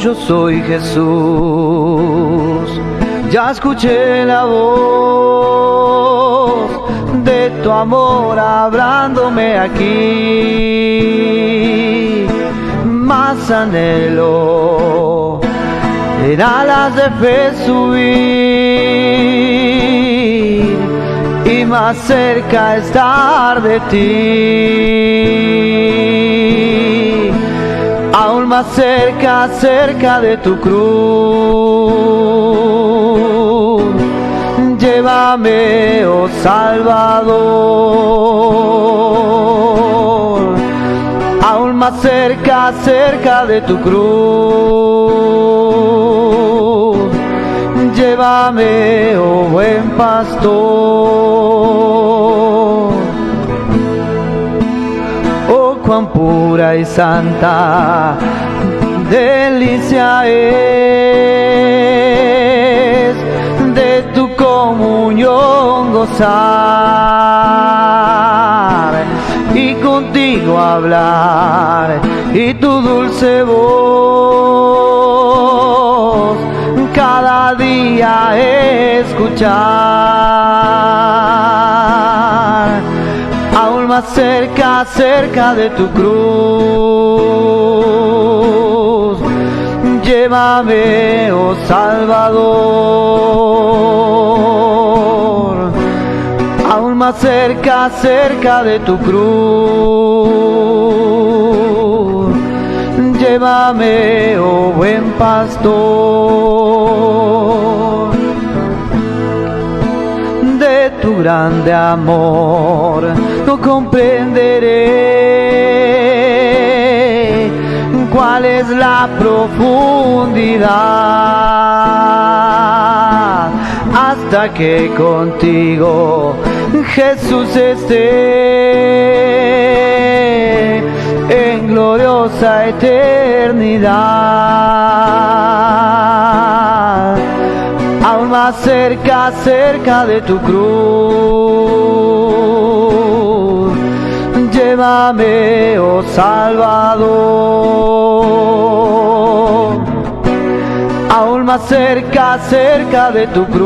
yo soy Jesús. Ya escuché la voz de tu amor hablándome aquí. Más anhelo en alas de fe subir y más cerca estar de ti. Aún más cerca, cerca de tu cruz. Llévame, oh Salvador, aún más cerca, cerca de tu cruz. Llévame, oh buen pastor. Oh, cuán pura y santa delicia es de tu comunión gozar y contigo hablar, y tu dulce voz cada día escuchar. Aún más cerca, cerca de tu cruz. Llévame, oh Salvador, aún más cerca, cerca de tu cruz. Llévame, oh buen pastor. De tu grande amor no comprenderé cuál es la profundidad, hasta que contigo, Jesús, esté en gloriosa eternidad. Aún más cerca, cerca de tu cruz. Llévame, oh Salvador, aún más cerca, cerca de tu cruz.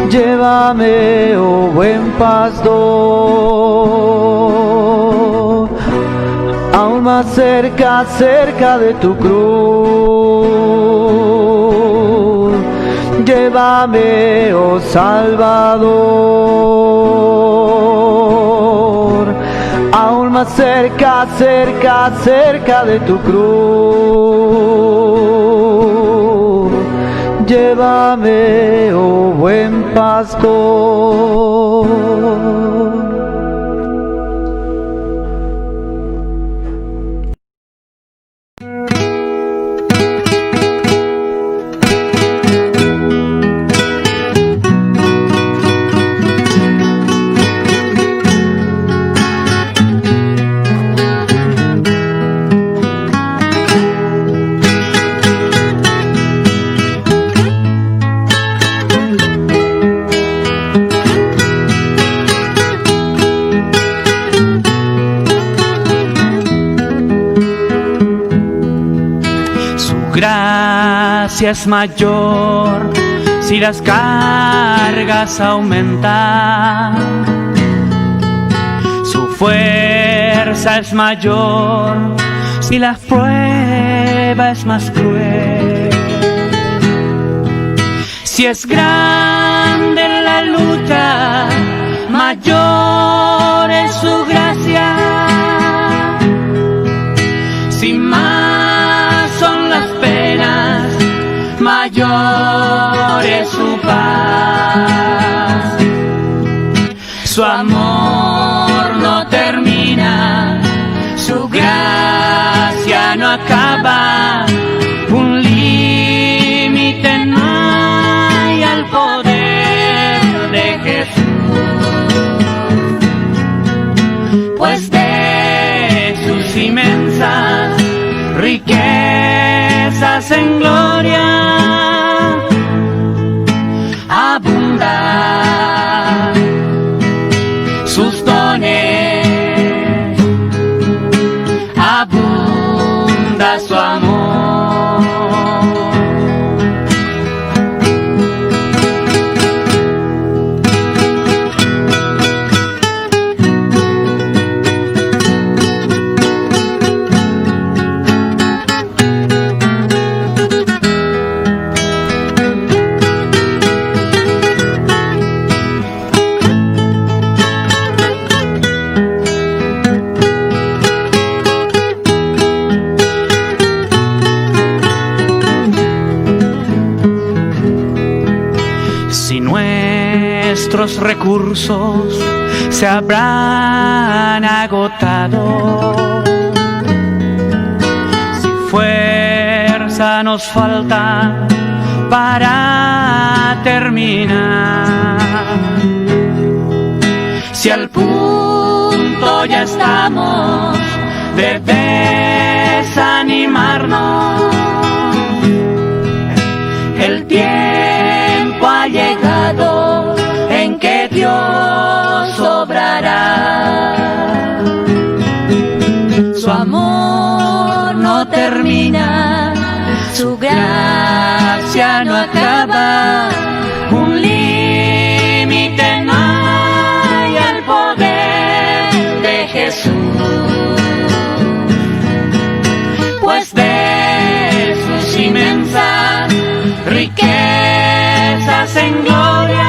Llévame, oh buen pastor, aún más cerca, cerca de tu cruz. Llévame, oh Salvador, aún más cerca, cerca, cerca de tu cruz. Llévame, oh buen pastor. Gracia es mayor si las cargas aumentan, su fuerza es mayor si la prueba es más cruel. Si es grande la lucha, mayor es su gracia. Si más son las penas, mayor es su paz. Su amor no termina, su gracia no acaba. Un límite no hay al poder de Jesús, pues de sus inmensas riquezas en gloria abunda sus dones, abunda. recursos se habrán agotado. Si fuerza nos falta para terminar, si al punto ya estamos de desanimarnos, el tiempo ha llegado en que Dios obrará. Su amor no termina, su gracia no acaba, un límite no hay al poder de Jesús, pues de sus inmensas riquezas en gloria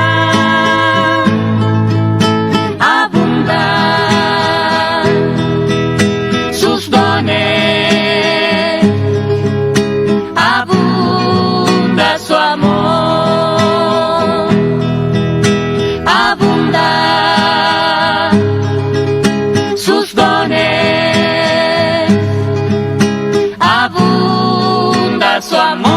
abundan sus dones, abunda su amor, abunda sus dones, abunda su amor.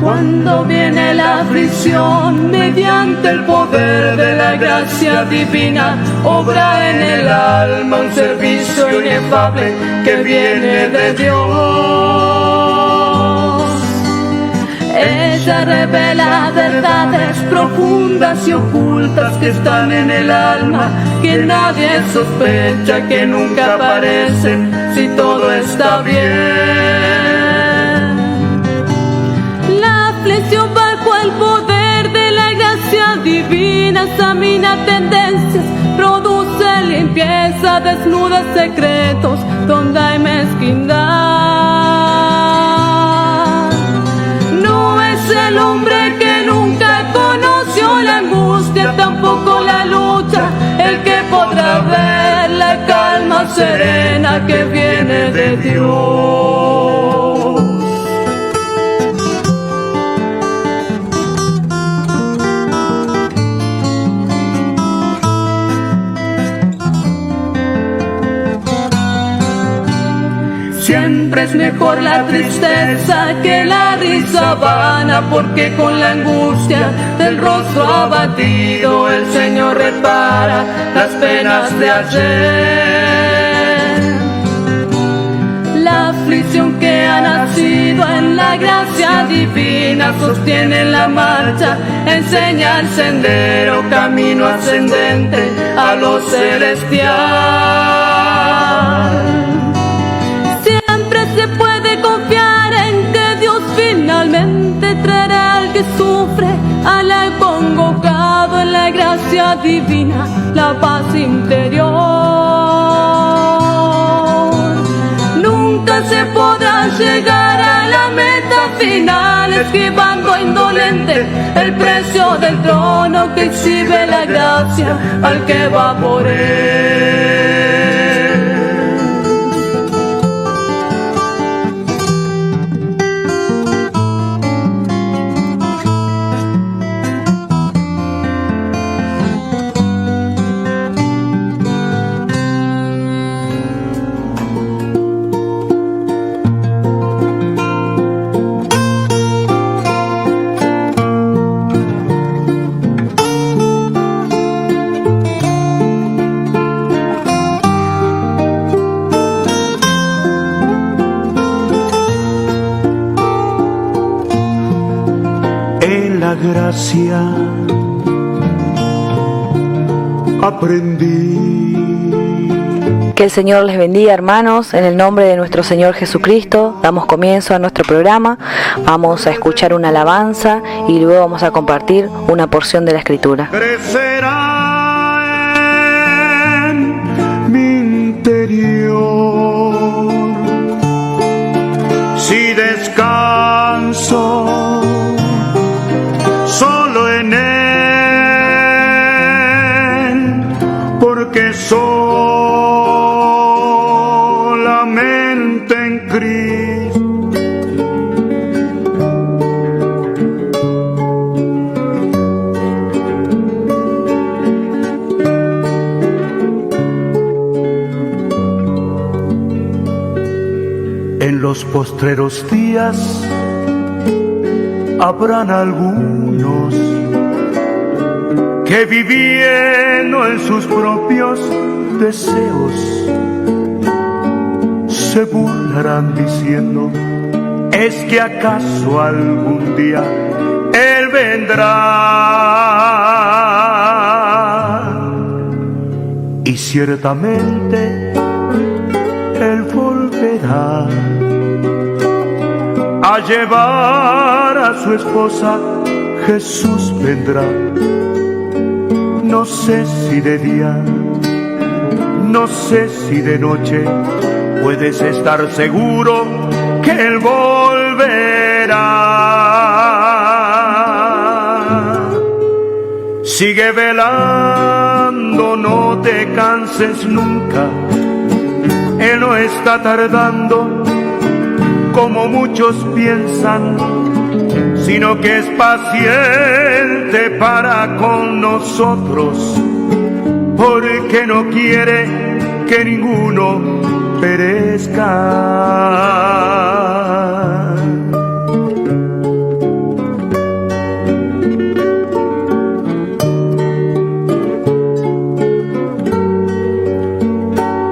Cuando viene la aflicción, mediante el poder de la gracia divina, obra en el alma un servicio inefable que viene de Dios. Ella revela verdades profundas y ocultas que están en el alma, que nadie sospecha, que nunca aparecen si todo está bien. Bajo el poder de la gracia divina examina tendencias, produce limpieza, desnuda secretos donde hay mezquindad. No es el hombre que nunca conoció la angustia, tampoco la lucha, el que podrá ver la calma serena que viene de Dios. Siempre es mejor la tristeza que la risa vana, porque con la angustia del rostro abatido el Señor repara las penas de ayer. La aflicción que ha nacido en la gracia divina sostiene la marcha, enseña el sendero, camino ascendente a lo celestial. Se puede confiar en que Dios finalmente traerá al que sufre, al congregado en la gracia divina, la paz interior. Nunca se podrá llegar a la meta final esquivando indolente el precio del trono que exhibe la gracia al que va por él. La gracia aprendí. Que el Señor les bendiga, hermanos. En el nombre de nuestro Señor Jesucristo damos comienzo a nuestro programa. Vamos a escuchar una alabanza y luego vamos a compartir una porción de la Escritura. Crecerá en mi interior si descanso pienso solo en Él, porque solamente en Cristo en los postreros días habrán algunos que viviendo en sus propios deseos se burlarán diciendo: ¿es que acaso algún día Él vendrá? Y ciertamente Él volverá a llevar a su esposa. Jesús vendrá, no sé si de día, no sé si de noche. Puedes estar seguro que Él volverá. Sigue velando, no te canses nunca. Él no está tardando como muchos piensan, sino que es paciente para con nosotros, porque no quiere que ninguno perezca.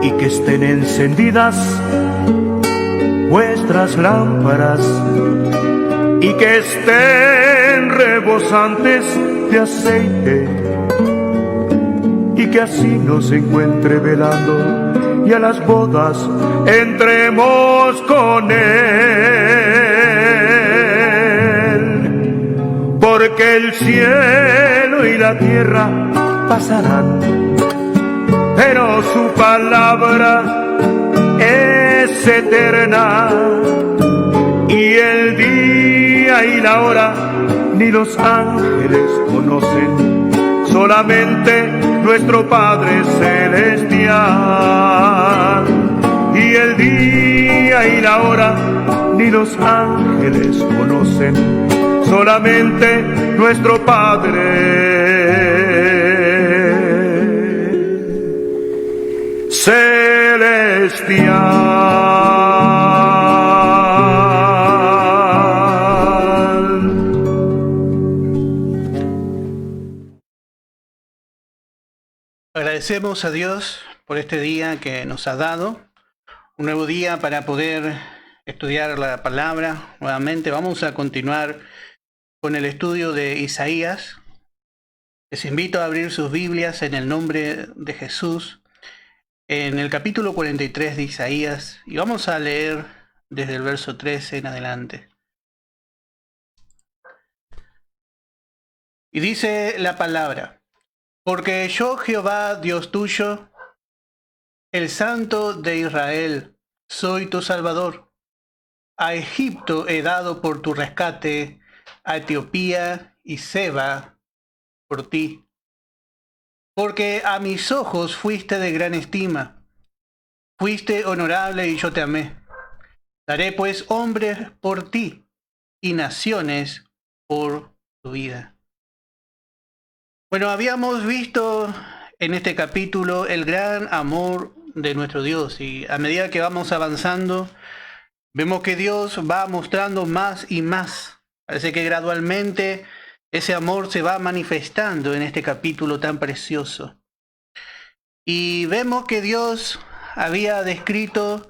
Y que estén encendidas vuestras lámparas, y que estén rebosantes de aceite, y que así nos encuentre velando, y a las bodas entremos con Él. Porque el cielo y la tierra pasarán, pero su palabra es eterna. Y el día y la hora ni los ángeles conocen, solamente nuestro Padre Celestial. Y el día y la hora ni los ángeles conocen, solamente nuestro Padre Celestial. Agradecemos a Dios por este día que nos ha dado, un nuevo día para poder estudiar la palabra. Nuevamente vamos a continuar con el estudio de Isaías. Les invito a abrir sus Biblias en el nombre de Jesús, en el capítulo 43 de Isaías, y vamos a leer desde el verso 13 en adelante. Y dice la palabra: porque yo, Jehová, Dios tuyo, el Santo de Israel, soy tu Salvador. A Egipto he dado por tu rescate, a Etiopía y Seba por ti. Porque a mis ojos fuiste de gran estima, fuiste honorable y yo te amé. Daré pues hombres por ti y naciones por tu vida. Bueno, habíamos visto en este capítulo el gran amor de nuestro Dios, y a medida que vamos avanzando, vemos que Dios va mostrando más y más. Parece que gradualmente ese amor se va manifestando en este capítulo tan precioso. Y vemos que Dios había descrito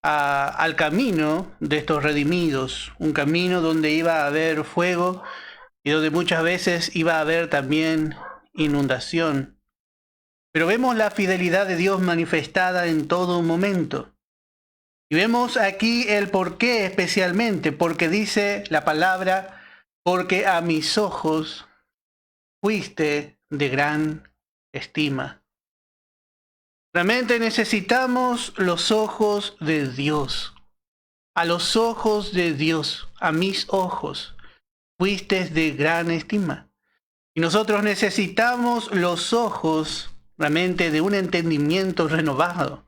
al camino de estos redimidos, un camino donde iba a haber fuego, y donde muchas veces iba a haber también inundación. Pero vemos la fidelidad de Dios manifestada en todo momento. Y vemos aquí el por qué especialmente, porque dice la palabra: porque a mis ojos fuiste de gran estima. Realmente necesitamos los ojos de Dios. a los ojos de Dios, a mis ojos, fuiste de gran estima. Y nosotros necesitamos los ojos realmente de un entendimiento renovado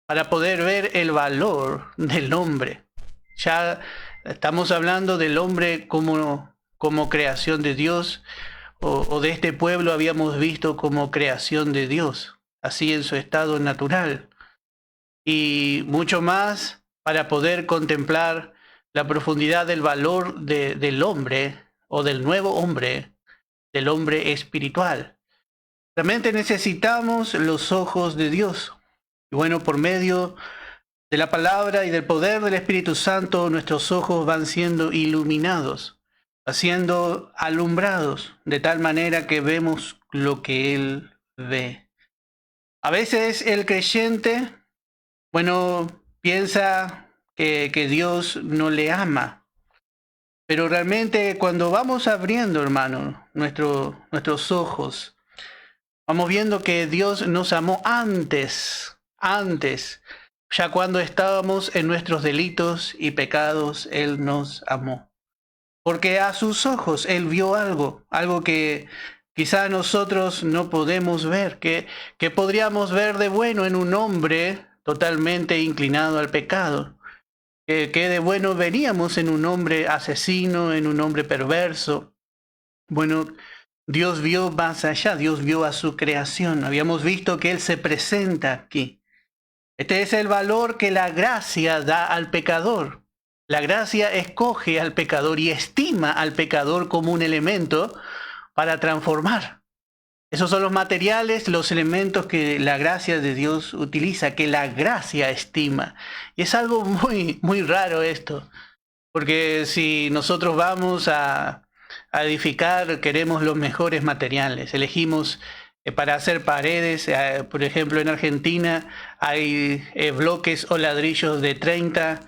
para poder ver el valor del hombre. Ya estamos hablando del hombre como creación de Dios, o de este pueblo habíamos visto como creación de Dios, así en su estado natural. Y mucho más para poder contemplar la profundidad del valor del hombre, o del nuevo hombre, del hombre espiritual. Realmente necesitamos los ojos de Dios. Y bueno, por medio de la palabra y del poder del Espíritu Santo, nuestros ojos van siendo iluminados, siendo alumbrados, de tal manera que vemos lo que Él ve. A veces el creyente, bueno, piensa que Dios no le ama. Pero realmente cuando vamos abriendo, hermano, nuestros ojos, vamos viendo que Dios nos amó antes, ya cuando estábamos en nuestros delitos y pecados, Él nos amó. Porque a sus ojos Él vio algo que quizá nosotros no podemos ver, que podríamos ver de bueno en un hombre totalmente inclinado al pecado. Que de bueno veníamos en un hombre asesino, en un hombre perverso. Bueno, Dios vio más allá, Dios vio a su creación. Habíamos visto que Él se presenta aquí. Este es el valor que la gracia da al pecador. La gracia escoge al pecador y estima al pecador como un elemento para transformar. Esos son los materiales, los elementos que la gracia de Dios utiliza, que la gracia estima. Y es algo muy, muy raro esto, porque si nosotros vamos a edificar, queremos los mejores materiales. Elegimos para hacer paredes, por ejemplo en Argentina hay bloques o ladrillos de 30,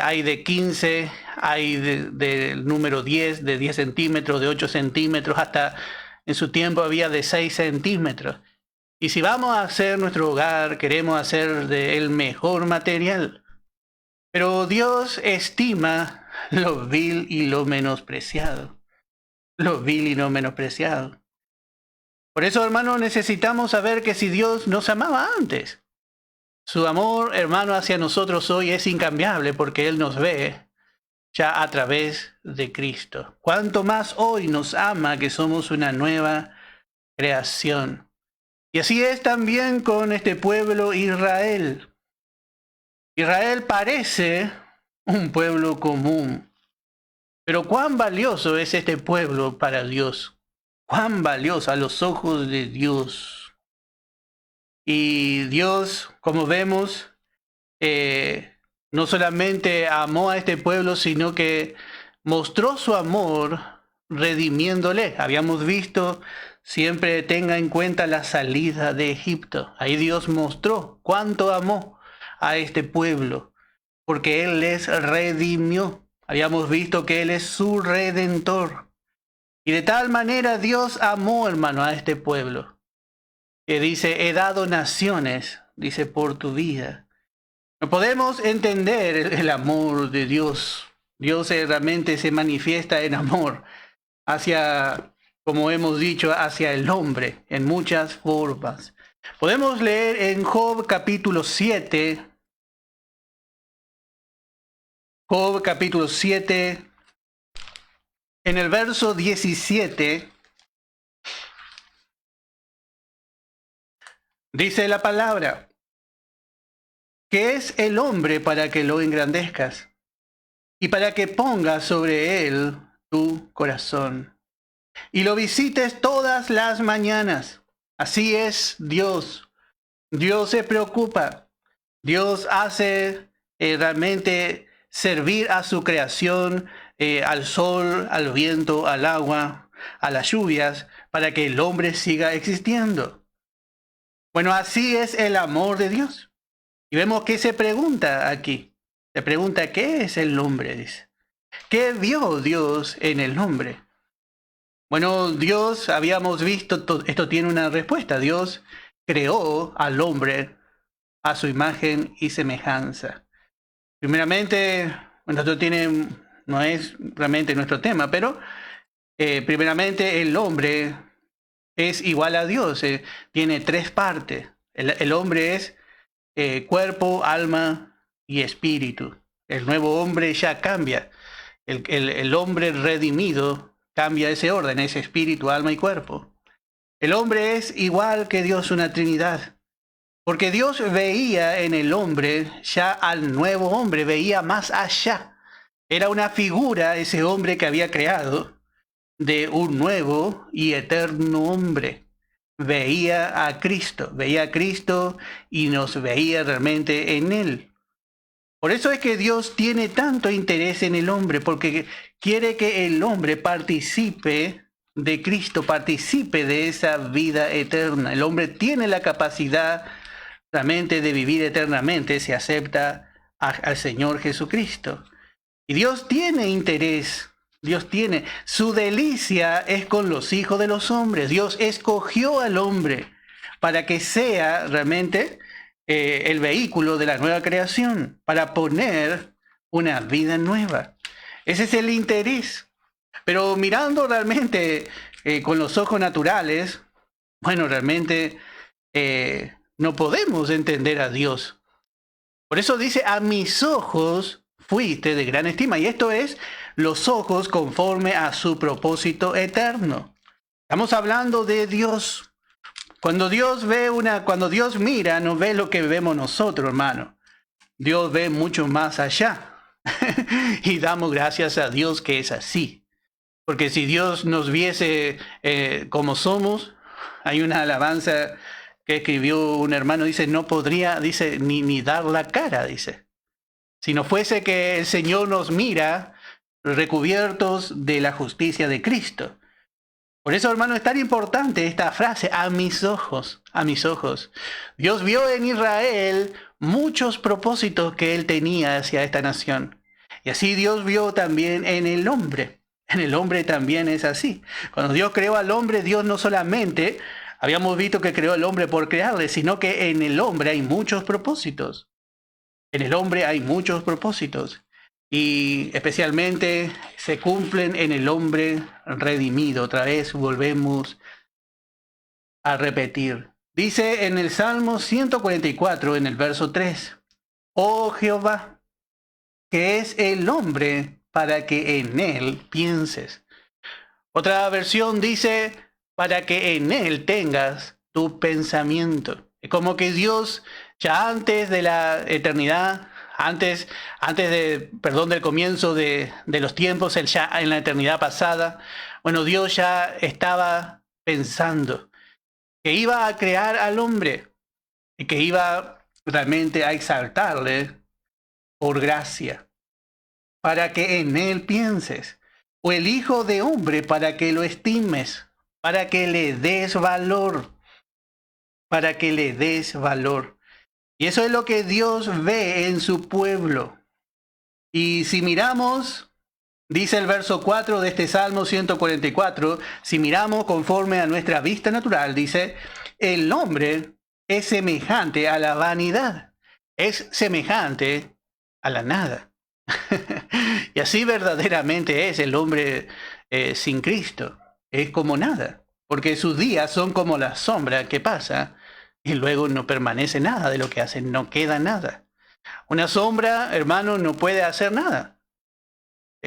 hay de 15, hay del número 10, de 10 centímetros, de 8 centímetros, hasta en su tiempo había de 6 centímetros. Y si vamos a hacer nuestro hogar, queremos hacer del mejor material. Pero Dios estima lo vil y lo menospreciado. Lo vil y lo menospreciado. Por eso, hermano, necesitamos saber que si Dios nos amaba antes, su amor, hermano, hacia nosotros hoy es incambiable porque Él nos ve ya a través de Cristo. Cuánto más hoy nos ama, que somos una nueva creación. Y así es también con este pueblo Israel. Israel parece un pueblo común, pero cuán valioso es este pueblo para Dios. Cuán valioso a los ojos de Dios. Y Dios, como vemos, no solamente amó a este pueblo, sino que mostró su amor redimiéndole. Habíamos visto, siempre tenga en cuenta la salida de Egipto. Ahí Dios mostró cuánto amó a este pueblo, porque Él les redimió. Habíamos visto que Él es su redentor. Y de tal manera Dios amó, hermano, a este pueblo, que dice, he dado naciones, dice, por tu vida. No podemos entender el amor de Dios. Dios realmente se manifiesta en amor hacia, como hemos dicho, hacia el hombre en muchas formas. Podemos leer en Job capítulo 7. Job capítulo 7, en el verso 17, dice la palabra, ¿qué es el hombre para que lo engrandezcas? Y para que pongas sobre él tu corazón, y lo visites todas las mañanas. Así es Dios. Dios se preocupa. Dios hace realmente servir a su creación, al sol, al viento, al agua, a las lluvias, para que el hombre siga existiendo. Bueno, así es el amor de Dios. Y vemos que se pregunta aquí. Se pregunta, ¿qué es el hombre? Dice. ¿Qué vio Dios en el hombre? Bueno, Dios, habíamos visto, esto tiene una respuesta. Dios creó al hombre a su imagen y semejanza. Primeramente, no es realmente nuestro tema, pero primeramente el hombre es igual a Dios, tiene tres partes. El hombre es cuerpo, alma y espíritu. El nuevo hombre ya cambia. El hombre redimido cambia ese orden, es espíritu, alma y cuerpo. El hombre es igual que Dios, una Trinidad. Porque Dios veía en el hombre, ya al nuevo hombre, veía más allá. Era una figura, ese hombre que había creado, de un nuevo y eterno hombre. Veía a Cristo y nos veía realmente en él. Por eso es que Dios tiene tanto interés en el hombre, porque quiere que el hombre participe de Cristo, participe de esa vida eterna. El hombre tiene la capacidad realmente de vivir eternamente si acepta al Señor Jesucristo. Y Dios tiene interés, Dios tiene. Su delicia es con los hijos de los hombres. Dios escogió al hombre para que sea realmente el vehículo de la nueva creación, para poner una vida nueva. Ese es el interés. Pero mirando realmente con los ojos naturales, bueno, realmente no podemos entender a Dios. Por eso dice, a mis ojos fuiste de gran estima. Y esto es los ojos conforme a su propósito eterno. Estamos hablando de Dios. Cuando Dios mira, no ve lo que vemos nosotros, hermano. Dios ve mucho más allá. Y damos gracias a Dios que es así. Porque si Dios nos viese como somos, hay una alabanza que escribió un hermano, dice, no podría, dice, ni dar la cara, dice. Si no fuese que el Señor nos mira recubiertos de la justicia de Cristo. Por eso, hermano, es tan importante esta frase, a mis ojos, a mis ojos. Dios vio en Israel muchos propósitos que él tenía hacia esta nación. Y así Dios vio también en el hombre. En el hombre también es así. Cuando Dios creó al hombre, Dios no solamente, habíamos visto que creó al hombre por crearle, sino que en el hombre hay muchos propósitos. En el hombre hay muchos propósitos. Y especialmente se cumplen en el hombre redimido. Otra vez volvemos a repetir. Dice en el Salmo 144, en el verso 3, oh Jehová, que es el hombre para que en él pienses. Otra versión dice, para que en él tengas tu pensamiento. Es como que Dios, ya antes de la eternidad, antes del comienzo de los tiempos, él ya en la eternidad pasada, bueno, Dios ya estaba pensando que iba a crear al hombre y que iba realmente a exaltarle por gracia, para que en él pienses, o el Hijo de Hombre para que lo estimes, para que le des valor, para que le des valor. Y eso es lo que Dios ve en su pueblo. Y si miramos, dice el verso 4 de este Salmo 144, si miramos conforme a nuestra vista natural, dice, el hombre es semejante a la vanidad, es semejante a la nada. Y así verdaderamente es el hombre sin Cristo, es como nada, porque sus días son como la sombra que pasa y luego no permanece nada de lo que hacen, no queda nada. Una sombra, hermano, no puede hacer nada.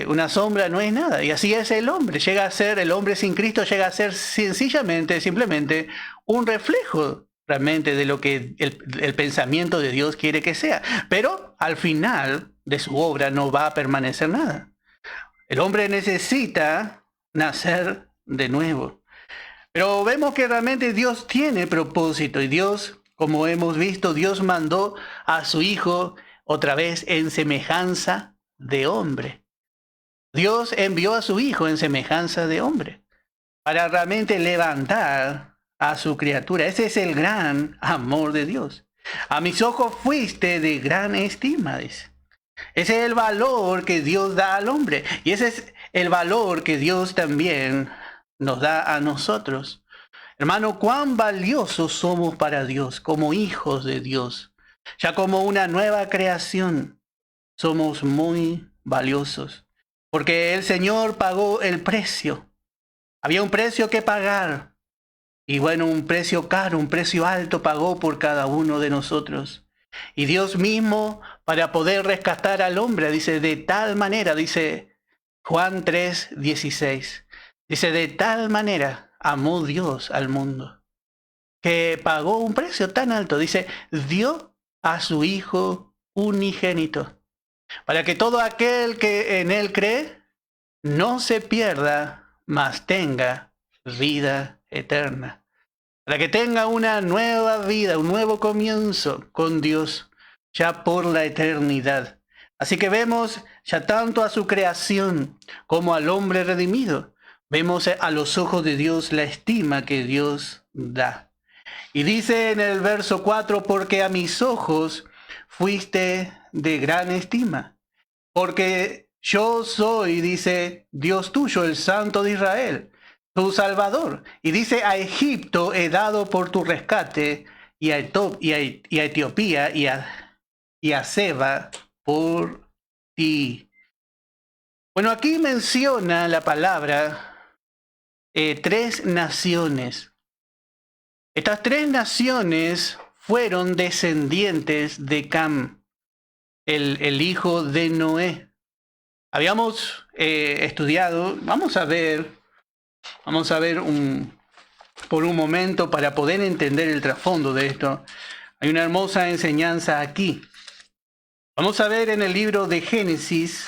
Una sombra no es nada. Y así es el hombre. El hombre sin Cristo llega a ser simplemente un reflejo realmente de lo que el pensamiento de Dios quiere que sea. Pero al final de su obra no va a permanecer nada. El hombre necesita nacer de nuevo. Pero vemos que realmente Dios tiene propósito y Dios, como hemos visto, Dios mandó a su Hijo otra vez en semejanza de hombre. Dios envió a su Hijo en semejanza de hombre para realmente levantar a su criatura. Ese es el gran amor de Dios. A mis ojos fuiste de gran estima, dice. Ese es el valor que Dios da al hombre. Y ese es el valor que Dios también nos da a nosotros. Hermano, cuán valiosos somos para Dios como hijos de Dios, ya como una nueva creación. somos muy valiosos, porque el Señor pagó el precio. Había un precio que pagar. Y bueno, un precio caro, un precio alto pagó por cada uno de nosotros. Y Dios mismo, para poder rescatar al hombre, dice, de tal manera, dice Juan 3:16, dice, de tal manera amó Dios al mundo, que pagó un precio tan alto, dice, dio a su Hijo unigénito, para que todo aquel que en Él cree no se pierda, mas tenga vida eterna. Para que tenga una nueva vida, un nuevo comienzo con Dios, ya por la eternidad. Así que vemos ya tanto a su creación como al hombre redimido. Vemos a los ojos de Dios la estima que Dios da. Y dice en el verso 4, porque a mis ojos fuiste de gran estima. Porque yo soy, dice, Dios tuyo, el Santo de Israel, tu Salvador. Y dice, a Egipto he dado por tu rescate, y a Etiopía y a Seba por ti. Bueno, aquí menciona la palabra 3 naciones. Estas 3 naciones fueron descendientes de Cam, el hijo de Noé. Habíamos estudiado, vamos a ver por un momento para poder entender el trasfondo de esto. Hay una hermosa enseñanza aquí. Vamos a ver en el libro de Génesis,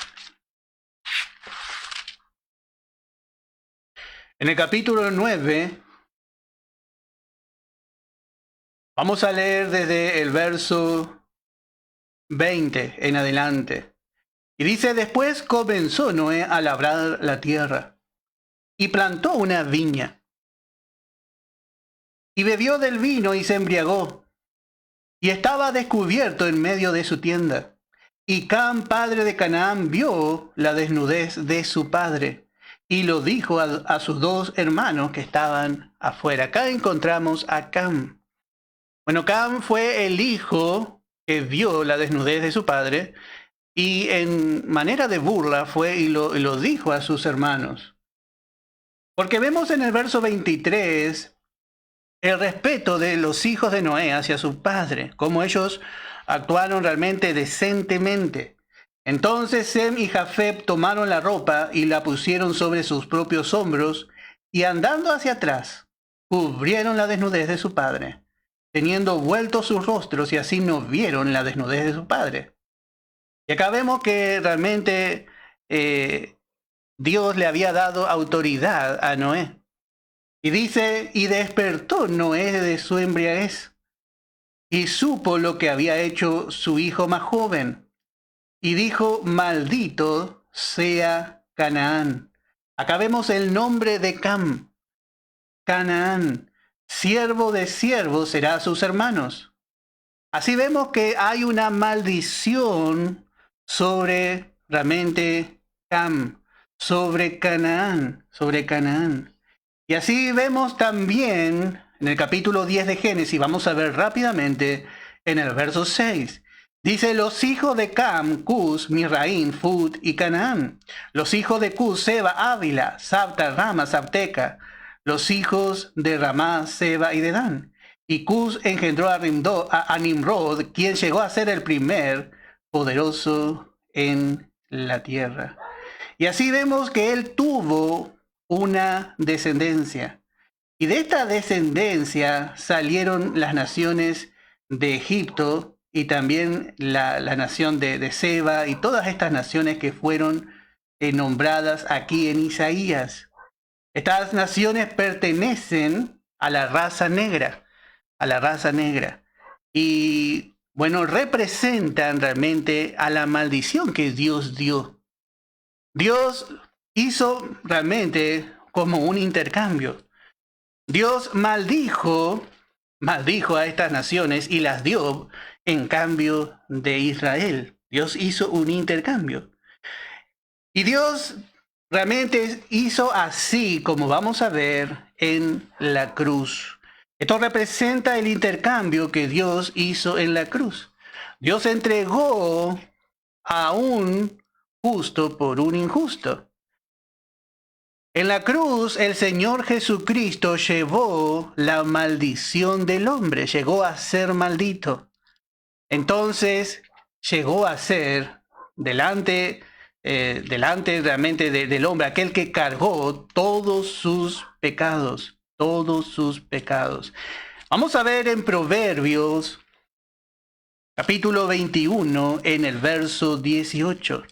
en el capítulo 9, vamos a leer desde el verso 20 en adelante. Y dice, después comenzó Noé a labrar la tierra y plantó una viña. Y bebió del vino y se embriagó. Y estaba descubierto en medio de su tienda. Y Cam, padre de Canaán, vio la desnudez de su padre. Y lo dijo a sus 2 hermanos que estaban afuera. Acá encontramos a Cam. Bueno, Cam fue el hijo que vio la desnudez de su padre. Y en manera de burla fue y lo dijo a sus hermanos. Porque vemos en el verso 23 el respeto de los hijos de Noé hacia su padre, cómo ellos actuaron realmente decentemente. Entonces Sem y Jafet tomaron la ropa y la pusieron sobre sus propios hombros y andando hacia atrás, cubrieron la desnudez de su padre, teniendo vueltos sus rostros y así no vieron la desnudez de su padre. Y acá vemos que realmente Dios le había dado autoridad a Noé. Y dice, y despertó Noé de su embriaguez, y supo lo que había hecho su hijo más joven. Y dijo, maldito sea Canaán. Acá vemos el nombre de Cam, Canaán, siervo de siervos será a sus hermanos. Así vemos que hay una maldición sobre realmente Cam, sobre Canaán. Y así vemos también en el capítulo 10 de Génesis, vamos a ver rápidamente en el verso 6. Dice, los hijos de Cam, Cus, Misraim, Fut y Canaán. Los hijos de Cus, Seba, Ávila, Sabta, Rama, Sabteca. Los hijos de Ramá, Seba y Dedán. Y Cus engendró a Nimrod, quien llegó a ser el primer poderoso en la tierra. Y así vemos que él tuvo una descendencia. Y de esta descendencia salieron las naciones de Egipto y también la nación de Seba y todas estas naciones que fueron nombradas aquí en Isaías. Estas naciones pertenecen a la raza negra, Y bueno, representan realmente a la maldición que Dios dio. Dios hizo realmente como un intercambio. Dios maldijo a estas naciones y las dio en cambio de Israel. Dios hizo un intercambio. Y Dios realmente hizo así, como vamos a ver en la cruz. Esto representa el intercambio que Dios hizo en la cruz. Dios entregó a un justo por un injusto. En la cruz, el Señor Jesucristo llevó la maldición del hombre, llegó a ser maldito. Entonces, llegó a ser delante realmente del hombre, aquel que cargó todos sus pecados. Vamos a ver en Proverbios, capítulo 21, en el verso 18.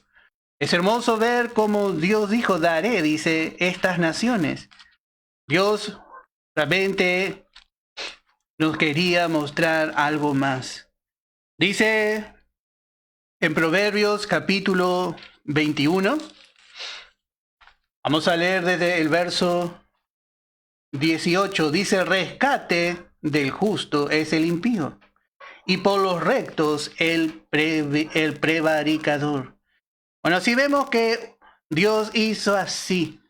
Es hermoso ver cómo Dios dijo, daré, dice, estas naciones. Dios realmente nos quería mostrar algo más. Dice en Proverbios capítulo 21, vamos a leer desde el verso 18, dice, rescate del justo es el impío, y por los rectos el prevaricador. Bueno, si vemos que Dios hizo así,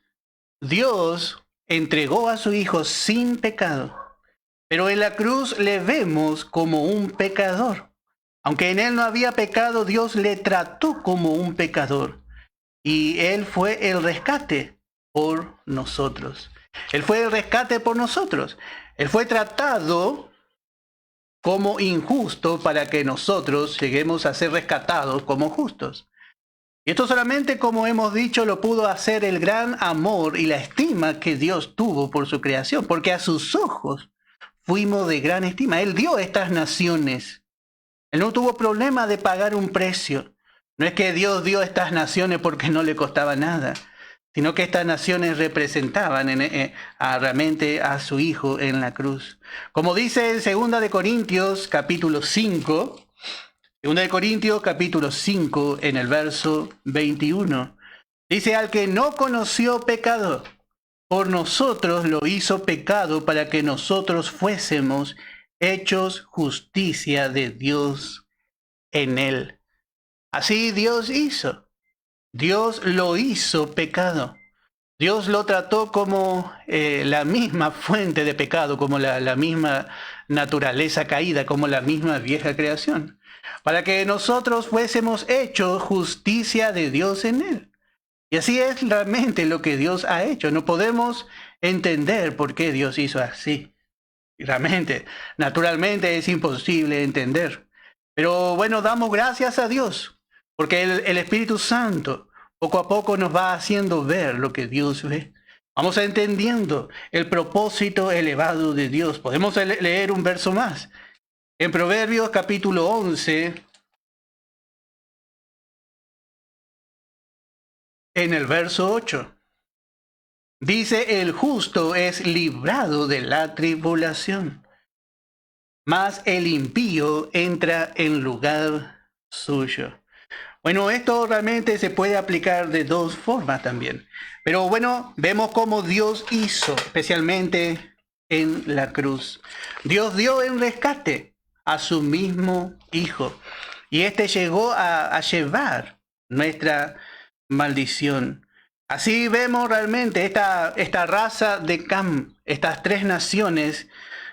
Dios entregó a su Hijo sin pecado, pero en la cruz le vemos como un pecador. Aunque en él no había pecado, Dios le trató como un pecador. Y él fue el rescate por nosotros. Él fue el rescate por nosotros. Él fue tratado como injusto para que nosotros lleguemos a ser rescatados como justos. Y esto solamente, como hemos dicho, lo pudo hacer el gran amor y la estima que Dios tuvo por su creación, porque a sus ojos fuimos de gran estima. Él dio estas naciones. Él no tuvo problema de pagar un precio. No es que Dios dio estas naciones porque no le costaba nada, sino que estas naciones representaban realmente a su Hijo en la cruz. Como dice en 2 de Corintios capítulo 5, 2 de Corintios capítulo 5 en el verso 21, dice, al que no conoció pecado, por nosotros lo hizo pecado para que nosotros fuésemos hechos justicia de Dios en él. Así Dios hizo. Dios lo hizo pecado. Dios lo trató como la misma fuente de pecado, como la misma naturaleza caída, como la misma vieja creación, para que nosotros fuésemos hechos justicia de Dios en él. Y así es realmente lo que Dios ha hecho. No podemos entender por qué Dios hizo así. Realmente, naturalmente es imposible entender. Pero bueno, damos gracias a Dios, porque el Espíritu Santo poco a poco nos va haciendo ver lo que Dios ve. Vamos entendiendo el propósito elevado de Dios. Podemos leer un verso más. En Proverbios capítulo 11, en el verso 8. Dice, el justo es librado de la tribulación, mas el impío entra en lugar suyo. Bueno, esto realmente se puede aplicar de dos formas también. Pero bueno, vemos cómo Dios hizo, especialmente en la cruz. Dios dio en rescate a su mismo Hijo. Y este llegó a llevar nuestra maldición. Así vemos realmente esta raza de Cam, estas tres naciones,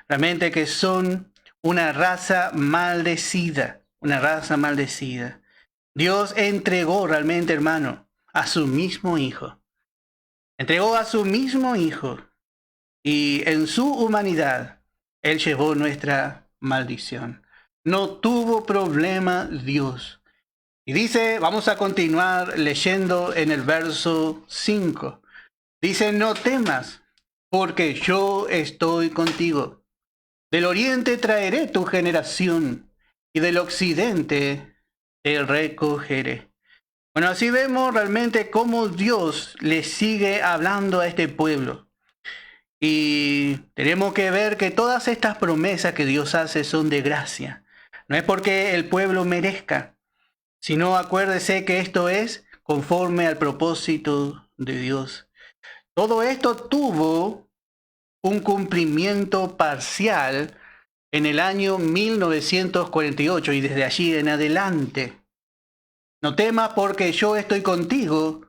realmente que son una raza maldecida, Dios entregó realmente, hermano, a su mismo Hijo. Entregó a su mismo Hijo y en su humanidad, Él llevó nuestra maldición. No tuvo problema Dios. Y dice, vamos a continuar leyendo en el verso 5. Dice, no temas, porque yo estoy contigo. Del oriente traeré tu generación, y del occidente te recogeré. Bueno, así vemos realmente cómo Dios le sigue hablando a este pueblo. Y tenemos que ver que todas estas promesas que Dios hace son de gracia. No es porque el pueblo merezca, sino acuérdese que esto es conforme al propósito de Dios. Todo esto tuvo un cumplimiento parcial en el año 1948 y desde allí en adelante. No temas porque yo estoy contigo.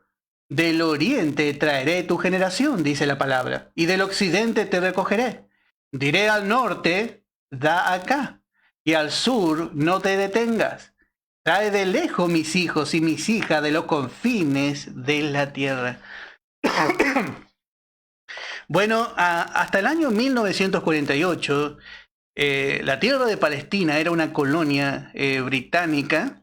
Del oriente traeré tu generación, dice la palabra, y del occidente te recogeré. Diré al norte, da acá, y al sur no te detengas. Trae de lejos mis hijos y mis hijas de los confines de la tierra. Bueno, hasta el año 1948, la tierra de Palestina era una colonia británica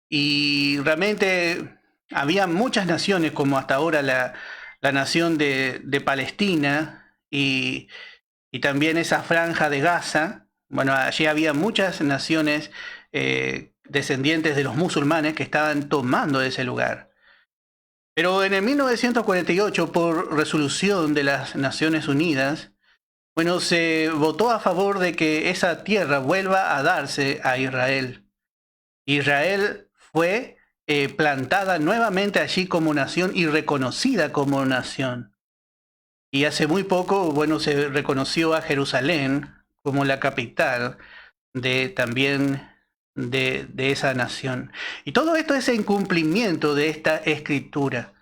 y realmente había muchas naciones, como hasta ahora la nación de Palestina y también esa franja de Gaza. Bueno, allí había muchas naciones descendientes de los musulmanes que estaban tomando ese lugar. Pero en el 1948, por resolución de las Naciones Unidas, bueno, se votó a favor de que esa tierra vuelva a darse a Israel. Israel fue plantada nuevamente allí como nación y reconocida como nación. Y hace muy poco, bueno, se reconoció a Jerusalén como la capital también de esa nación. Y todo esto es en cumplimiento de esta escritura.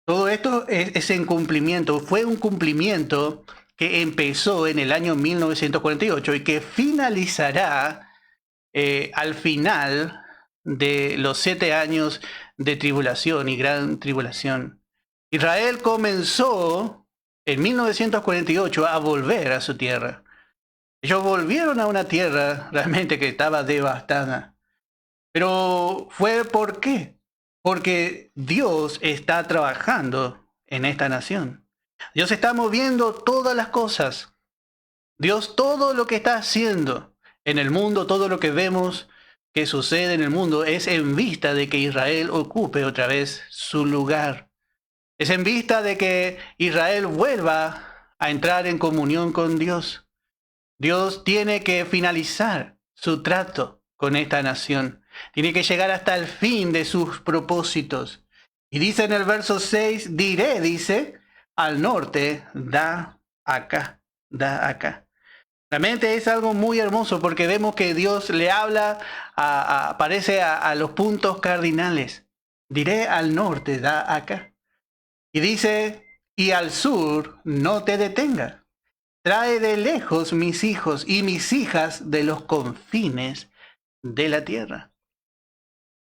Todo esto es en cumplimiento, fue un cumplimiento que empezó en el año 1948 y que finalizará al final de los 7 años de tribulación y gran tribulación. Israel comenzó en 1948 a volver a su tierra. Ellos volvieron a una tierra realmente que estaba devastada. Pero ¿fue por qué? Porque Dios está trabajando en esta nación. Dios está moviendo todas las cosas. Dios todo lo que está haciendo en el mundo, todo lo que vemos que sucede en el mundo es en vista de que Israel ocupe otra vez su lugar. Es en vista de que Israel vuelva a entrar en comunión con Dios. Dios tiene que finalizar su trato con esta nación. Tiene que llegar hasta el fin de sus propósitos. Y dice en el verso 6, diré, dice, al norte, da acá, da acá. Realmente es algo muy hermoso porque vemos que Dios le habla, aparece a los puntos cardinales. Diré al norte, da acá. Y dice, y al sur, no te detengas. Trae de lejos mis hijos y mis hijas de los confines de la tierra.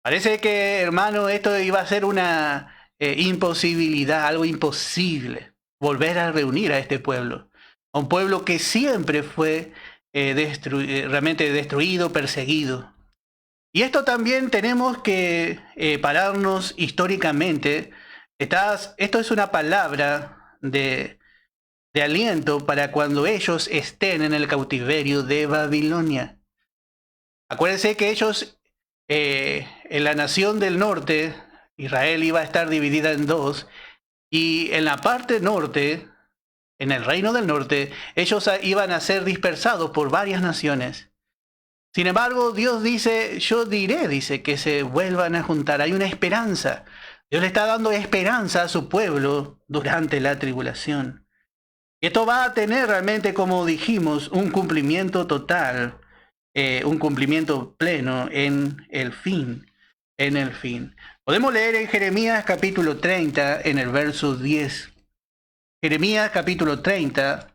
Parece que, hermano, esto iba a ser una imposibilidad, algo imposible, volver a reunir a este pueblo. A un pueblo que siempre fue realmente destruido, perseguido. Y esto también tenemos que pararnos históricamente. Esto es una palabra de aliento para cuando ellos estén en el cautiverio de Babilonia. Acuérdense que ellos, en la nación del norte, Israel iba a estar dividida en dos, y en la parte norte, en el reino del norte, ellos iban a ser dispersados por varias naciones. Sin embargo, Dios dice, yo diré, dice, que se vuelvan a juntar. Hay una esperanza. Dios le está dando esperanza a su pueblo durante la tribulación. Y esto va a tener realmente, como dijimos, un cumplimiento total, un cumplimiento pleno en el fin, Podemos leer en Jeremías capítulo 30, en el verso 10. Jeremías capítulo 30,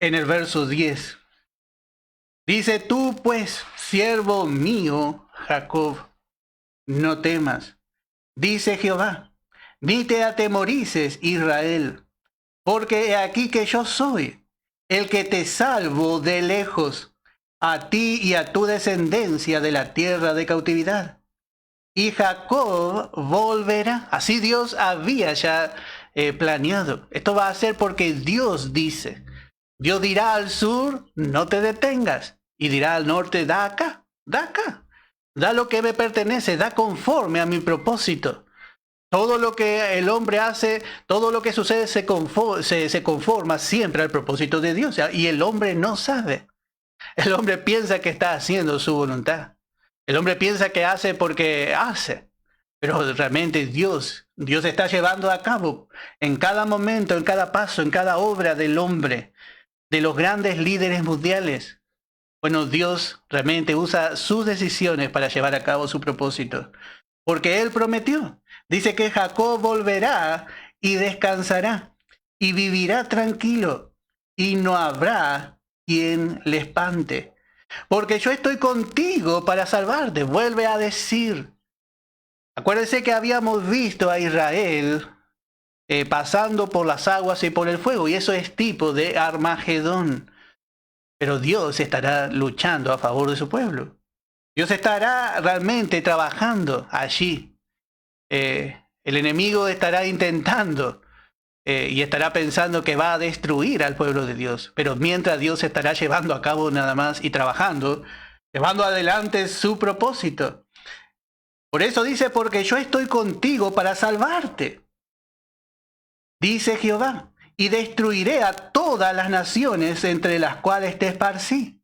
en el verso 10. Dice, tú pues, siervo mío, Jacob, no temas, dice Jehová. Ni te atemorices, Israel, porque he aquí que yo soy el que te salvo de lejos, a ti y a tu descendencia de la tierra de cautividad. Y Jacob volverá. Así Dios había ya planeado. Esto va a ser porque Dios dice. Dios dirá al sur, no te detengas. Y dirá al norte, da acá, da acá. Da lo que me pertenece, da conforme a mi propósito. Todo lo que el hombre hace, todo lo que sucede se conforma siempre al propósito de Dios. Y el hombre no sabe. El hombre piensa que está haciendo su voluntad. El hombre piensa que hace porque hace. Pero realmente Dios está llevando a cabo en cada momento, en cada paso, en cada obra del hombre, de los grandes líderes mundiales. Bueno, Dios realmente usa sus decisiones para llevar a cabo su propósito. Porque Él prometió. Dice que Jacob volverá y descansará y vivirá tranquilo y no habrá quien le espante. porque yo estoy contigo para salvarte. Vuelve a decir. Acuérdense que habíamos visto a Israel pasando por las aguas y por el fuego, y eso es tipo de Armagedón. Pero Dios estará luchando a favor de su pueblo. Dios estará realmente trabajando allí. El enemigo estará intentando y estará pensando que va a destruir al pueblo de Dios. Pero mientras Dios estará llevando a cabo nada más y trabajando, llevando adelante su propósito. Por eso dice, porque yo estoy contigo para salvarte. Dice Jehová, y destruiré a todas las naciones entre las cuales te esparcí.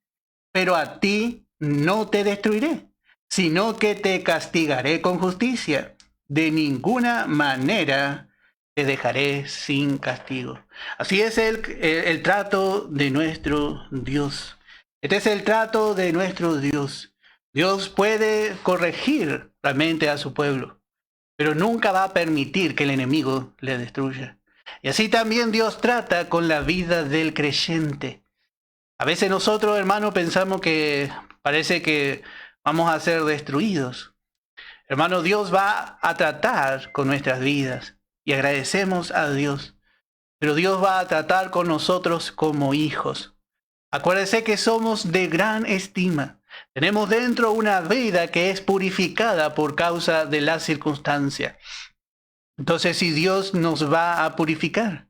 Pero a ti no te destruiré, sino que te castigaré con justicia. De ninguna manera te dejaré sin castigo. Así es el trato de nuestro Dios. Este es el trato de nuestro Dios. Dios puede corregir realmente a su pueblo, pero nunca va a permitir que el enemigo le destruya. Y así también Dios trata con la vida del creyente. A veces nosotros, hermanos, pensamos que parece que vamos a ser destruidos. Hermano, Dios va a tratar con nuestras vidas y agradecemos a Dios. Pero Dios va a tratar con nosotros como hijos. Acuérdense que somos de gran estima. Tenemos dentro una vida que es purificada por causa de la circunstancia. Entonces, si Dios nos va a purificar,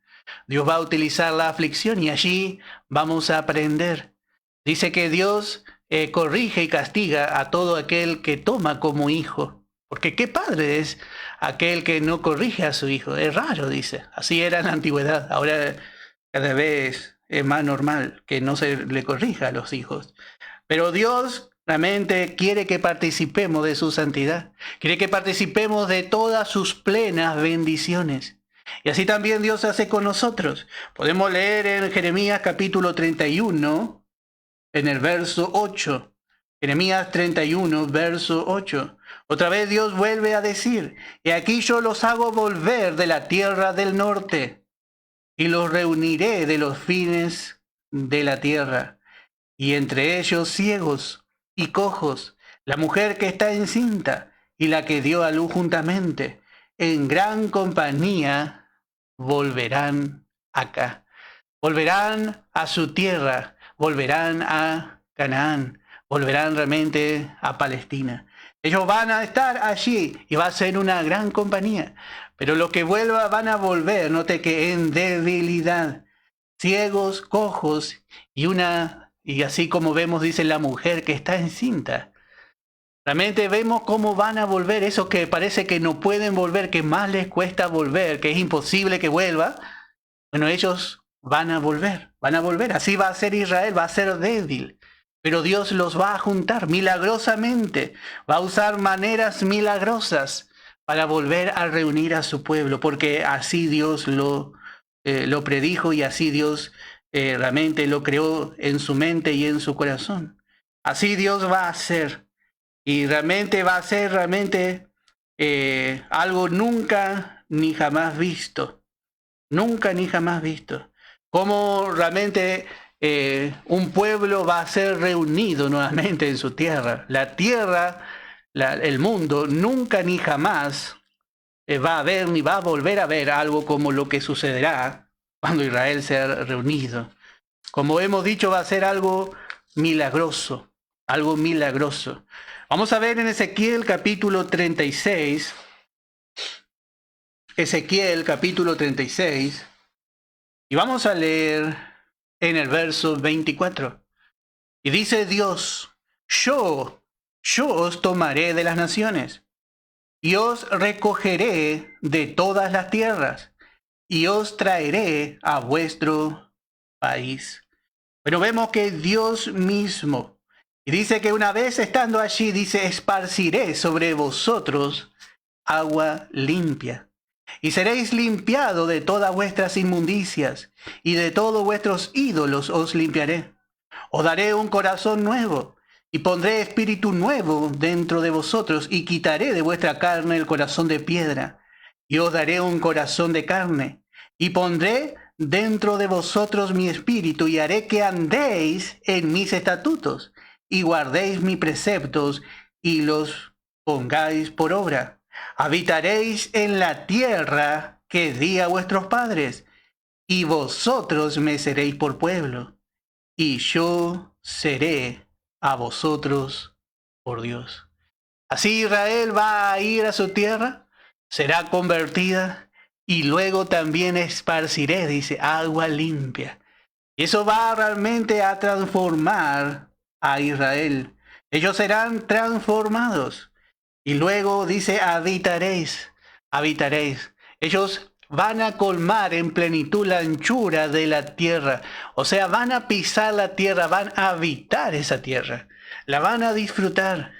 Dios va a utilizar la aflicción y allí vamos a aprender. Dice que Dios corrige y castiga a todo aquel que toma como hijo. Porque ¿qué padre es aquel que no corrige a su hijo? Es raro, dice. Así era en la antigüedad. Ahora cada vez es más normal que no se le corrija a los hijos. Pero Dios realmente quiere que participemos de su santidad. Quiere que participemos de todas sus plenas bendiciones. Y así también Dios hace con nosotros. Podemos leer en Jeremías capítulo 31, en el verso 8. Jeremías 31, verso 8. Otra vez Dios vuelve a decir, y aquí yo los hago volver de la tierra del norte, y los reuniré de los fines de la tierra, y entre ellos ciegos y cojos, la mujer que está encinta, y la que dio a luz juntamente, en gran compañía volverán acá. Volverán a su tierra, volverán a Canaán, volverán realmente a Palestina. Ellos van a estar allí y va a ser una gran compañía. Pero los que vuelvan van a volver, note que en debilidad, ciegos, cojos y así como vemos, dice la mujer que está encinta. Realmente vemos cómo van a volver, esos que parece que no pueden volver, que más les cuesta volver, que es imposible que vuelva. Bueno, ellos van a volver. Así va a ser Israel, va a ser débil. Pero Dios los va a juntar milagrosamente. Va a usar maneras milagrosas para volver a reunir a su pueblo, porque así Dios lo predijo y así Dios realmente lo creó en su mente y en su corazón. Así Dios va a hacer. Y realmente va a ser algo nunca ni jamás visto. Nunca ni jamás visto. Cómo realmente un pueblo va a ser reunido nuevamente en su tierra. La tierra, el mundo, nunca ni jamás va a ver ni va a volver a ver algo como lo que sucederá cuando Israel sea reunido. Como hemos dicho, va a ser algo milagroso. Algo milagroso. Vamos a ver en Ezequiel capítulo 36. Ezequiel capítulo 36. Y vamos a leer en el verso 24. Y dice Dios, yo os tomaré de las naciones, y os recogeré de todas las tierras, y os traeré a vuestro país. Bueno, vemos que Dios mismo, y dice que una vez estando allí, dice, esparciré sobre vosotros agua limpia. Y seréis limpiados de todas vuestras inmundicias, y de todos vuestros ídolos os limpiaré. Os daré un corazón nuevo, y pondré espíritu nuevo dentro de vosotros, y quitaré de vuestra carne el corazón de piedra, y os daré un corazón de carne, y pondré dentro de vosotros mi espíritu, y haré que andéis en mis estatutos, y guardéis mis preceptos y los pongáis por obra. Habitaréis en la tierra que di a vuestros padres, y vosotros me seréis por pueblo, y yo seré a vosotros por Dios. Así Israel va a ir a su tierra, será convertida, y luego también esparciré, dice, agua limpia. Y eso va realmente a transformar a Israel. Ellos serán transformados. Y luego dice, habitaréis. Ellos van a colmar en plenitud la anchura de la tierra. O sea, van a pisar la tierra, van a habitar esa tierra. La van a disfrutar.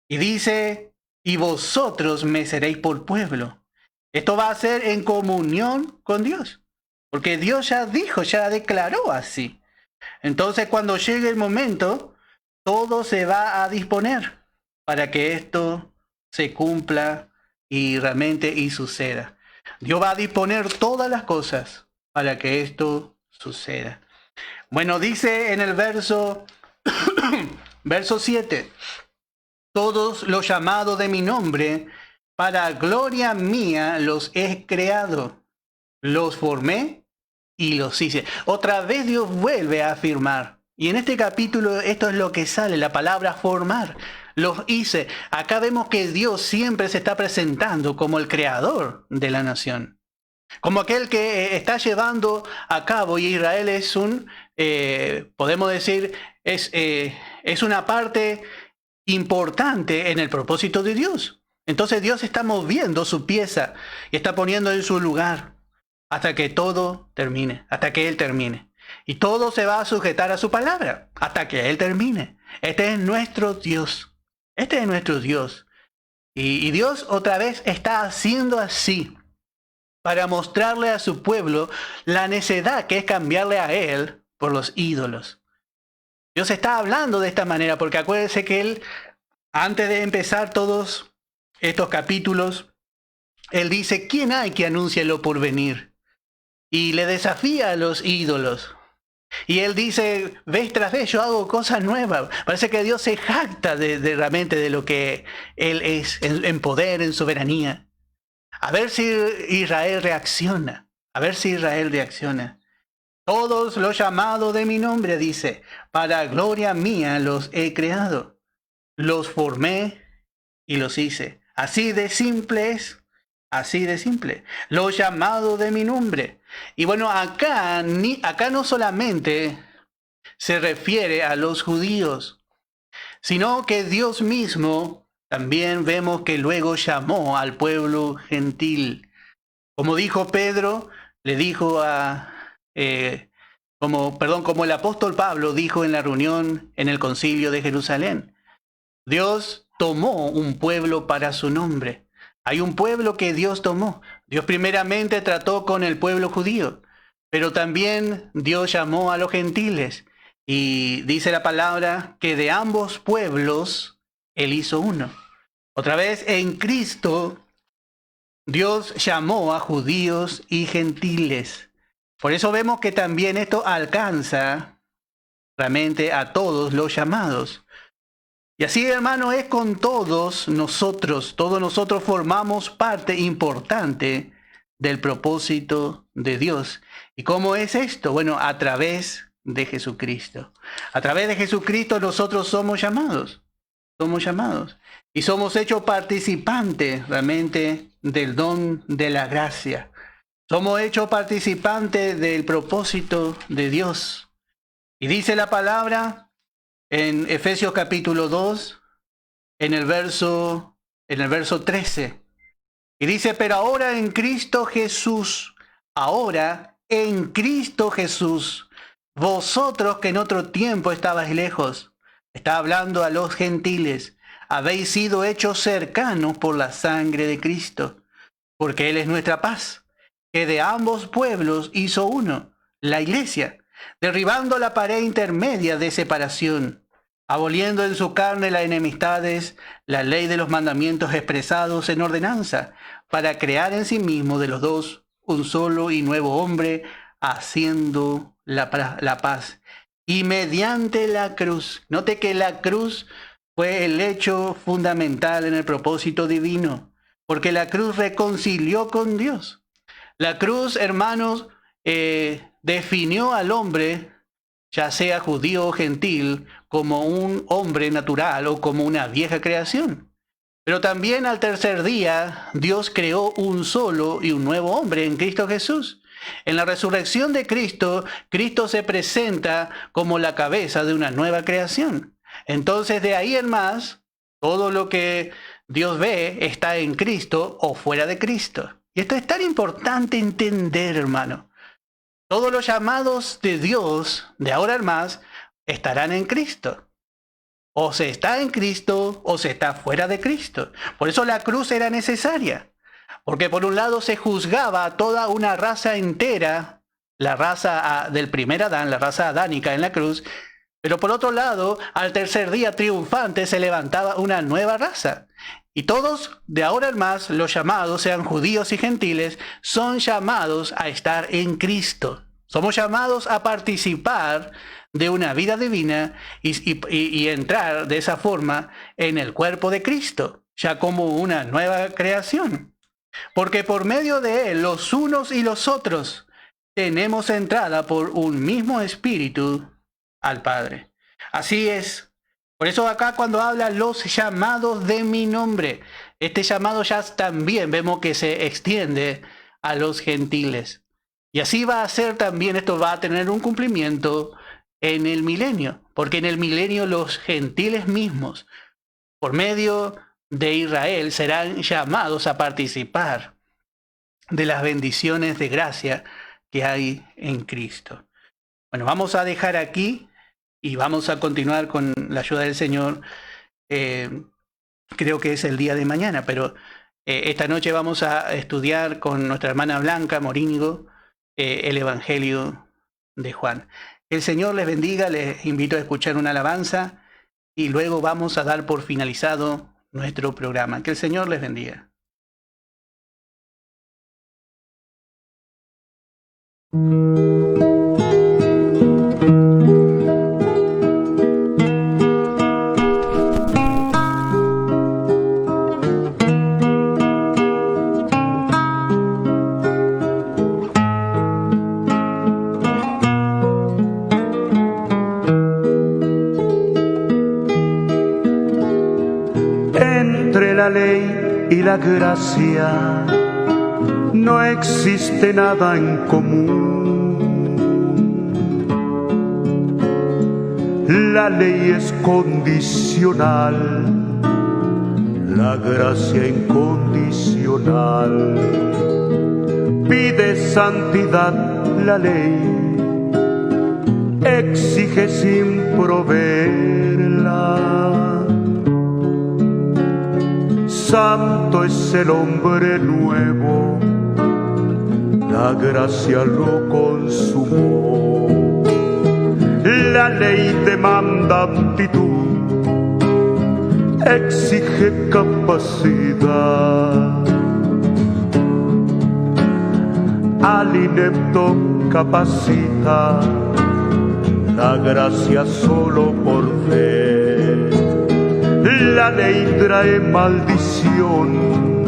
Y dice, y vosotros me seréis por pueblo. Esto va a ser en comunión con Dios. Porque Dios ya dijo, ya declaró así. Entonces, cuando llegue el momento, todo se va a disponer para que esto se cumpla y realmente y suceda. Dios va a disponer todas las cosas para que esto suceda. Bueno, dice en el verso 7, todos los llamados de mi nombre, para gloria mía los he creado, los formé y los hice. Otra vez Dios vuelve a afirmar. Y en este capítulo esto es lo que sale, la palabra formar. Los hice. Acá vemos que Dios siempre se está presentando como el creador de la nación. Como aquel que está llevando a cabo, y Israel es podemos decir, es una parte importante en el propósito de Dios. Entonces Dios está moviendo su pieza y está poniendo en su lugar hasta que todo termine, hasta que Él termine. Y todo se va a sujetar a su palabra hasta que Él termine. Este es nuestro Dios. Este es nuestro Dios. Y Dios otra vez está haciendo así para mostrarle a su pueblo la necedad que es cambiarle a Él por los ídolos. Dios está hablando de esta manera porque acuérdense que Él, antes de empezar todos estos capítulos, Él dice, ¿quién hay que anuncie lo por venir? Y le desafía a los ídolos. Y Él dice, vez tras vez yo hago cosas nuevas. Parece que Dios se jacta realmente de lo que Él es en poder, en soberanía. A ver si Israel reacciona. A ver si Israel reacciona. Todos los llamados de mi nombre, dice, para gloria mía los he creado. Los formé y los hice. Así de simple es. Así de simple. Los llamados de mi nombre. Y bueno, acá no solamente se refiere a los judíos, sino que Dios mismo también vemos que luego llamó al pueblo gentil. Como dijo Pedro, le dijo como el apóstol Pablo dijo en la reunión en el concilio de Jerusalén. Dios tomó un pueblo para su nombre. Hay un pueblo que Dios tomó. Dios primeramente trató con el pueblo judío, pero también Dios llamó a los gentiles. Y dice la palabra que de ambos pueblos Él hizo uno. Otra vez en Cristo, Dios llamó a judíos y gentiles. Por eso vemos que también esto alcanza realmente a todos los llamados. Y así, hermano, es con todos nosotros. Todos nosotros formamos parte importante del propósito de Dios. ¿Y cómo es esto? Bueno, a través de Jesucristo. A través de Jesucristo nosotros somos llamados. Somos llamados. Y somos hechos participantes realmente del don de la gracia. Somos hechos participantes del propósito de Dios. Y dice la palabra en Efesios capítulo 2, en el verso 13. Y dice, pero ahora en Cristo Jesús, vosotros que en otro tiempo estabais lejos, está hablando a los gentiles, habéis sido hechos cercanos por la sangre de Cristo, porque Él es nuestra paz, que de ambos pueblos hizo uno, la iglesia, derribando la pared intermedia de separación, aboliendo en su carne las enemistades, la ley de los mandamientos expresados en ordenanza, para crear en sí mismo de los dos un solo y nuevo hombre, haciendo la paz, y mediante la cruz. Note que la cruz fue el hecho fundamental en el propósito divino, porque la cruz reconcilió con Dios. La cruz, hermanos, definió al hombre, ya sea judío o gentil, como un hombre natural o como una vieja creación. Pero también al tercer día, Dios creó un solo y un nuevo hombre en Cristo Jesús. En la resurrección de Cristo, Cristo se presenta como la cabeza de una nueva creación. Entonces, de ahí en más, todo lo que Dios ve está en Cristo o fuera de Cristo. Y esto es tan importante entender, hermano. Todos los llamados de Dios, de ahora en más, estarán en Cristo. O se está en Cristo o se está fuera de Cristo. Por eso la cruz era necesaria. Porque por un lado se juzgaba a toda una raza entera, la raza del primer Adán, la raza adánica en la cruz. Pero por otro lado, al tercer día triunfante se levantaba una nueva raza. Y todos, de ahora en más, los llamados, sean judíos y gentiles, son llamados a estar en Cristo. Somos llamados a participar de una vida divina y entrar de esa forma en el cuerpo de Cristo, ya como una nueva creación. Porque por medio de Él, los unos y los otros, tenemos entrada por un mismo espíritu al Padre. Así es. Por eso acá cuando habla los llamados de mi nombre, este llamado ya también vemos que se extiende a los gentiles. Y así va a ser también, esto va a tener un cumplimiento en el milenio, porque en el milenio los gentiles mismos, por medio de Israel, serán llamados a participar de las bendiciones de gracia que hay en Cristo. Bueno, vamos a dejar aquí y vamos a continuar con la ayuda del Señor. Creo que es el día de mañana, pero esta noche vamos a estudiar con nuestra hermana Blanca Morínigo el Evangelio de Juan. El Señor les bendiga, les invito a escuchar una alabanza y luego vamos a dar por finalizado nuestro programa. Que el Señor les bendiga. Entre la ley y la gracia no existe nada en común. La ley es condicional, la gracia incondicional. Pide santidad la ley, exige sin proveerla. Santo es el hombre nuevo, la gracia lo consumó. La ley demanda aptitud, exige capacidad. Al inepto capacita, la gracia solo por fe. La ley trae maldición,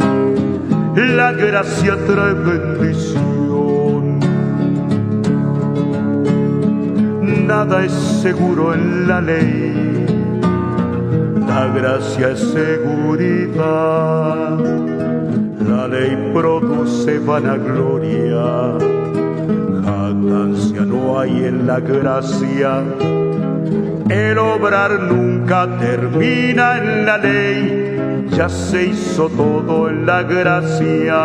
la gracia trae bendición. Nada es seguro en la ley, la gracia es seguridad. La ley produce vanagloria, jactancia no hay en la gracia. El obrar nunca termina en la ley, ya se hizo todo en la gracia.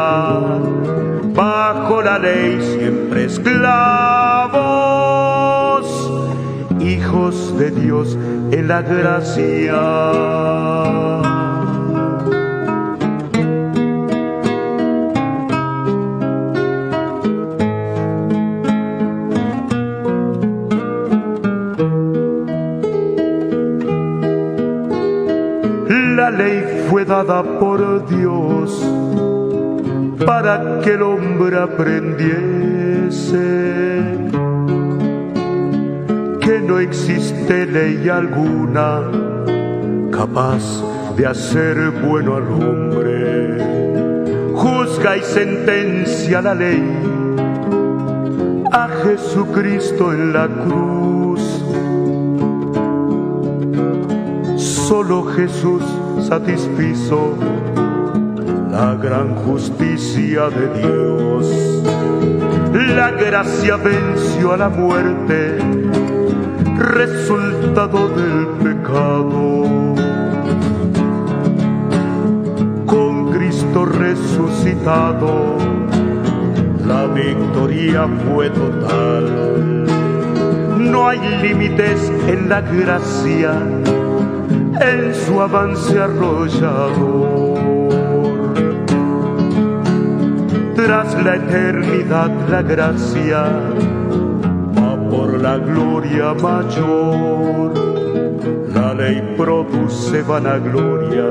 Bajo la ley siempre esclavos, hijos de Dios en la gracia. La ley fue dada por Dios para que el hombre aprendiese que no existe ley alguna capaz de hacer bueno al hombre. Juzga y sentencia la ley a Jesucristo en la cruz. Solo Jesús satisfizo la gran justicia de Dios. La gracia venció a la muerte, resultado del pecado. Con Cristo resucitado, la victoria fue total. No hay límites en la gracia, en su avance arrollador. Tras la eternidad la gracia va por la gloria mayor. La ley produce vanagloria,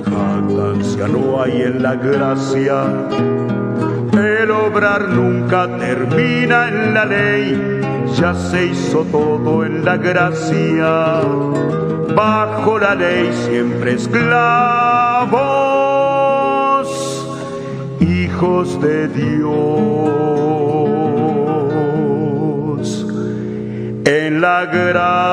jactancia no hay en la gracia. El obrar nunca termina en la ley, ya se hizo todo en la gracia. Bajo la ley siempre esclavos, hijos de Dios. En la gracia